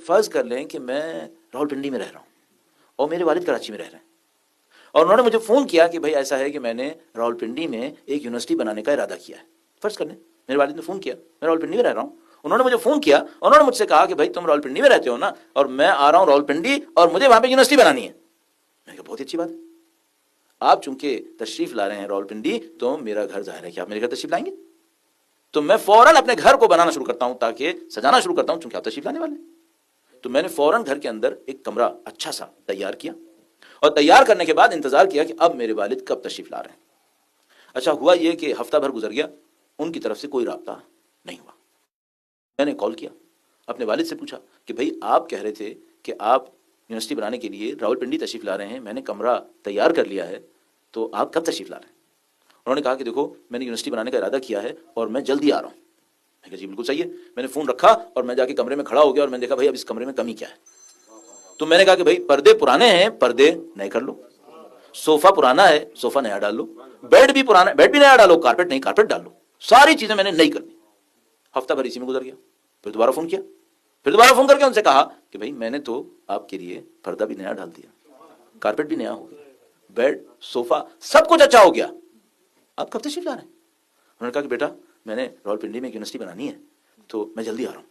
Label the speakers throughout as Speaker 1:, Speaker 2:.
Speaker 1: فرض کر لیں کہ میں راولپنڈی میں رہ رہا ہوں اور میرے والد کراچی میں رہ رہے ہیں، اور انہوں نے مجھے فون کیا کہ بھائی ایسا ہے کہ میں نے راولپنڈی میں ایک یونیورسٹی بنانے کا ارادہ کیا ہے۔ فرض کر لیں میرے والد نے فون کیا، میں راولپنڈی میں رہ رہا ہوں، انہوں نے مجھے فون کیا، انہوں نے مجھ سے کہا کہ بھائی تم راولپنڈی میں رہتے ہو نا، اور میں آ رہا ہوں راولپنڈی اور مجھے وہاں پہ یونیورسٹی بنانی ہے۔ میں کہا بہت اچھی بات ہے، آپ چونکہ تشریف لا رہے ہیں راولپنڈی تو میرا گھر ظاہر ہے کہ آپ میرے گھر تشریف لائیں گے، تو میں فوراً اپنے گھر کو بنانا شروع کرتا ہوں، تاکہ سجانا شروع کرتا ہوں چونکہ آپ تشریف لانے والے ہیں۔ تو میں نے فوراً گھر کے اندر ایک کمرہ اچھا سا تیار کیا، اور تیار کرنے کے بعد انتظار کیا کہ اب میرے والد کب تشریف لا رہے ہیں۔ اچھا ہوا یہ کہ ہفتہ بھر گزر گیا، ان کی طرف سے کوئی رابطہ نہیں ہوا۔ میں نے کال کیا، اپنے والد سے پوچھا کہ بھئی آپ کہہ رہے تھے کہ آپ یونیورسٹی بنانے کے لیے راولپنڈی تشریف لا رہے ہیں، میں نے کمرہ تیار کر لیا ہے، تو آپ کب تشریف لا رہے ہیں؟ انہوں نے کہا کہ دیکھو میں نے یونیورسٹی بنانے کا ارادہ کیا ہے اور میں جلدی آ رہا ہوں۔ میں کہا جی بالکل صحیح ہے۔ میں نے فون رکھا اور میں جا کے کمرے میں کھڑا ہو گیا، اور میں نے دیکھا بھائی اب اس کمرے میں کمی کیا ہے۔ تو میں نے کہا کہ بھائی پردے پرانے ہیں، پردے نئے کر لو، صوفہ پرانا ہے، صوفہ نیا ڈال لو، بیڈ بھی پرانا ہے، بیڈ بھی نیا ڈالو، کارپیٹ نہیں کارپیٹ ڈال لو، ساری چیزیں میں نے نئی کر دی۔ ہفتہ بھر اسی میں گزر گیا، پھر دوبارہ فون کیا، پھر دوبارہ فون کر کے ان سے کہا کہ بھائی میں نے تو آپ کے لیے پردہ بھی نیا ڈال دیا، کارپیٹ بھی نیا ہو گیا، بیڈ صوفہ سب کچھ اچھا ہو گیا، آپ کب تشریف لا رہے ہیں؟ انہوں نے کہا کہ بیٹا میں نے راولپنڈی میں ایک یونیورسٹی بنانی ہے تو میں جلدی آ رہا ہوں۔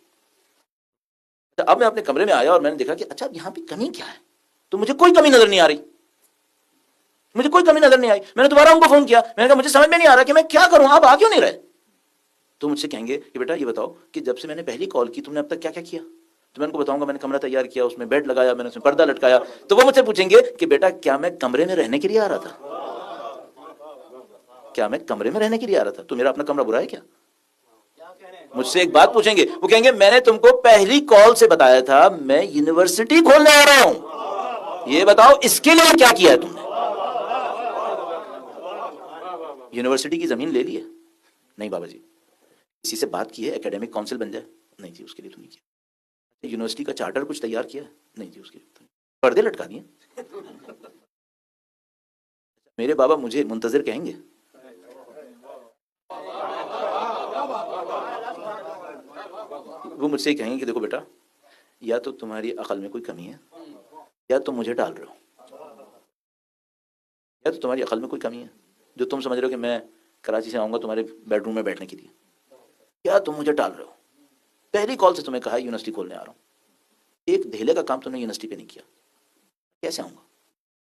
Speaker 1: اب میں اپنے کمرے میں آیا اور میں نے دیکھا کہ اچھا یہاں پہ کمی کیا ہے، تو مجھے کوئی کمی نظر نہیں آ رہی، مجھے کوئی کمی نظر نہیں آئی۔ میں نے دوبارہ ان کو فون کیا، میں نے کہا مجھے سمجھ میں نہیں آ رہا کہ میں کیا کروں، آپ آ کیوں نہیں رہے؟ تو مجھ سے کہیں گے کہ بیٹا یہ بتاؤ کہ جب سے میں نے پہلی کال کی تم نے اب تک کیا کیا کیا؟ تو میں ان کو بتاؤں گا میں نے کمرہ تیار کیا، اس میں بیڈ لگایا، میں نے اس میں پردہ لٹکایا۔ تو وہ مجھ سے پوچھیں گے کہ بیٹا کیا میں کمرے میں رہنے کے لیے آ رہا تھا؟ کیا میں کمرے میں رہنے کے لیے آ رہا تھا؟ تو میرا اپنا کمرہ برا ہے کیا؟ مجھ سے ایک بات پوچھیں گے، وہ کہیں گے میں نے تم کو پہلی کال سے بتایا تھا میں یونیورسٹی کھولنے آ رہا ہوں، یہ بتاؤ اس کے لیے کیا کیا ہے تم نے؟ یونیورسٹی کی زمین لے لی ہے؟ نہیں بابا جی۔ کسی سے بات کی ہے اکیڈمک کونسل بن جائے؟ نہیں جی اس کے لیے تو نہیں کیا۔ یونیورسٹی کا چارٹر کچھ تیار کیا ہے؟ نہیں جی اس کے لیے تو نہیں۔ پردے لٹکا دیے؟ میرے بابا مجھے منتظر کہیں گے؟ وہ مجھ سے کہیں گے کہ دیکھو بیٹا یا تو تمہاری عقل میں کوئی کمی ہے یا تم مجھے ٹال رہے ہو، یا تو تمہاری عقل میں کوئی کمی ہے جو تم سمجھ رہے ہو کہ میں کراچی سے آؤں گا تمہارے بیڈ روم میں بیٹھنے کے لیے، یا تم مجھے ٹال رہے ہو۔ پہلی کال سے تمہیں کہا یونیورسٹی کھولنے آ رہا ہوں، ایک دھیلے کا کام تم نے یونیورسٹی پہ نہیں کیا، کیسے آؤں گا؟